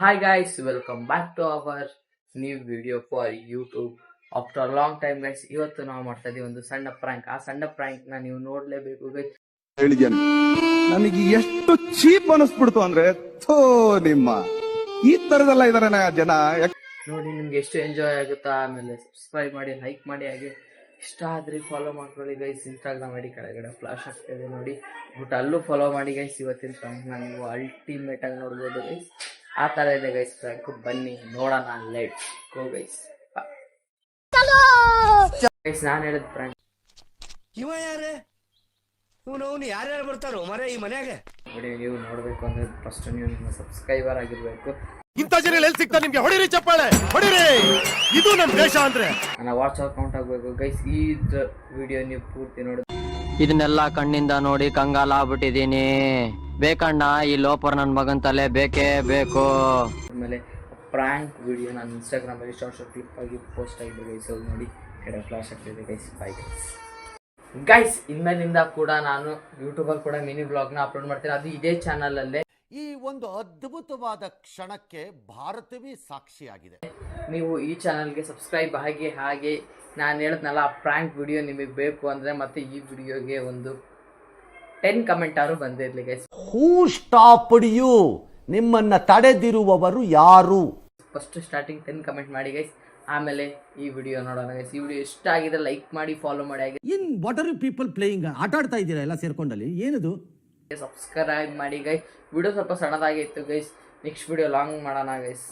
Hi guys, welcome back to our new video for YouTube. After a long time guys, ಇವತ್ತು ನಾವು ಮಾಡ್ತಾ ಇದೀವಿ ಒಂದು ಸಣ್ಣ ಪ್ರಾಂಕ್. ಆ ಸಣ್ಣ ಪ್ರಾಂಕ್ ನ ನೀವು ನೋಡ್ಲೇಬೇಕು guys. ಹೇಳಿದ್ದೇನೆ ನನಗೆ ಎಷ್ಟು ಚೀಪ್ ಅನಿಸ್ಬಿಡ್ತು ಅಂದ್ರೆ ಥೋ ನಿಮ್ಮ ಈ ತರದೆಲ್ಲ ಇದಾರೆ ಜನ. ನೋಡಿ ನಿಮ್ಗೆ ಎಷ್ಟು ಎಂಜಾಯ್ ಆಗುತ್ತಾ. ಆಮೇಲೆ ಸಬ್ಸ್ಕ್ರೈಬ್ ಮಾಡಿ, ಲೈಕ್ ಮಾಡಿ, ಹಾಗೆ ಇಷ್ಟ ಆದ್ರೆ ಫಾಲೋ ಮಾಡ್ಕೊಳ್ಳಿ ಗೈಸ್. ಇನ್ಸ್ಟಾಗ್ರಾಮ್ ಐಡಿ ಕೆಳಗಡೆ ಫ್ಲಾಶ್ ಆಗ್ತಿದೆ ನೋಡಿ, ಬಟ್ ಅಲ್ಲೂ ಫಾಲೋ ಮಾಡಿ ಗೈಸ್. ಇವತ್ತಿನ ಪ್ರಾಂಕ್ ನೀವು ಅಲ್ಟಿಮೇಟ್ ಆಗಿ ನೋಡ್ಬೋದು ಗೈಸ್. ಆ ತರ ಇದೆ ಗೈಸ್ ಪ್ರಾಂಕ್. ಬನ್ನಿ ನೋಡೋಣ, ಲೆಟ್ಸ್ ಗೋ ಗೈಸ್. ಗೈಸ್ ನಾನು ಹೇಳಿದ ಪ್ರಾಂಕ್ ಇವ ಯಾರೇ ಇವನು ಯಾರ್ಯಾರು ಬರ್ತಾರೋ ಮರೆ ಈ ಮನ್ಯಾಗ. ವಿಡಿಯೋ ನೀವು ನೋಡ್ಬೇಕು ಅಂದ್ರೆ ಫಸ್ಟ್ ನೀವು ನಿಮ್ಮ ಸಬ್ಸ್ಕ್ರೈಬರ್ ಆಗಿರ್ಬೇಕು. ಇಂಥ ಜನ ಎಲ್ಲಿ ಸಿಗ್ತಾ ನಿಮ್ಗೆ? ಹೊಡಿರಿ ಚಪ್ಪಾಳೆ ಹೊಡಿರಿ, ಇದು ನಮ್ ದೇಶ ಅಂದ್ರೆ. ನನ್ನ ವಾಟ್ಸ್ ಅಕೌಂಟ್ ಆಗ್ಬೇಕು ಗೈಸ್. ಈ ವಿಡಿಯೋ ನೀವು ಪೂರ್ತಿ ನೋಡಿ. ಇದನ್ನೆಲ್ಲ ಕಣ್ಣಿಂದ ನೋಡಿ ಕಂಗಾಲ ಆಗ್ಬಿಟ್ಟಿದೀನಿ. ಬೇಕಣ್ಣ ಈ ಲೋಪರ್ ನನ್ ಮಗನ್ ತಲೆ ಬೇಕೇ ಬೇಕು. ಆಮೇಲೆ ಪ್ರಾಂಕ್ ವಿಡಿಯೋ ನಾನು ಇನ್ಸ್ಟಾಗ್ರಾಮ್ ಅಲ್ಲಿ ಶಾರ್ಟ್ ಕ್ಲಿಪ್ ಆಗಿ ಪೋಸ್ಟ್ ಆಗಿದೆ ಗೈಸ್, ಹೋಗಿ ನೋಡಿ. ಕಡೆ ಫ್ಲಾಶ್ ಆಗ್ತಿದೆ ಗೈಸ್. Bye guys. ಇನ್ಮೇಲಿಂದ ಕೂಡ ನಾನು ಯೂಟ್ಯೂಬಲ್ಲಿ ಕೂಡ ಮಿನಿ ಬ್ಲಾಗ್ನ ಅಪ್ಲೋಡ್ ಮಾಡ್ತೀನಿ, ಅದು ಇದೇ ಚಾನಲ್ ಅಲ್ಲೇ. ಈ ಒಂದು ಅದ್ಭುತವಾದ ಕ್ಷಣಕ್ಕೆ ಭಾರತವೇ ಸಾಕ್ಷಿಯಾಗಿದೆ. ನೀವು ಈ ಚಾನಲ್ಗೆ ಸಬ್ಸ್ಕ್ರೈಬ್ ಹಾಗೆ ನಾನು ಹೇಳಿದ್ನಲ್ಲ, ಆ ಪ್ರಾಂಕ್ ವಿಡಿಯೋ ನಿಮಗೆ ಬೇಕು ಅಂದರೆ ಮತ್ತೆ ಈ ವಿಡಿಯೋಗೆ ಒಂದು 10 ಕಮೆಂಟ್ ಆದ್ರೂ ಬಂದಿರಲಿ ಗೈಸ್. Who stopped you? ನಿಮ್ಮನ್ನ ತಡೆದಿರುವವರು ಯಾರು? ಫಸ್ಟ್ ಸ್ಟಾರ್ಟಿಂಗ್ 10 ಕಮೆಂಟ್ ಮಾಡಿ ಗೈಸ್, ಆಮೇಲೆ ಈ ವಿಡಿಯೋ ನೋಡೋಣ ಗೈಸ್. ಈ ವಿಡಿಯೋ ಇಷ್ಟ ಆಗಿದೆ ಲೈಕ್ ಮಾಡಿ, ಫಾಲೋ ಮಾಡಿ, ಹಾಗೆ in what are you people playing? ಆಟ ಆಡ್ತಾ ಇದ್ದೀರಾ ಎಲ್ಲ ಸೇರ್ಕೊಂಡಲ್ಲಿ? ಏನದು? ಸಬ್ಸ್ಕ್ರೈಬ್ ಮಾಡಿ ಗೈಸ್. ವಿಡಿಯೋ ಸ್ವಲ್ಪ ಸಣ್ಣದಾಗಿತ್ತು ಗೈಸ್, ನೆಕ್ಸ್ಟ್ ವಿಡಿಯೋ ಲಾಂಗ್ ಮಾಡೋಣ ಗೈಸ್.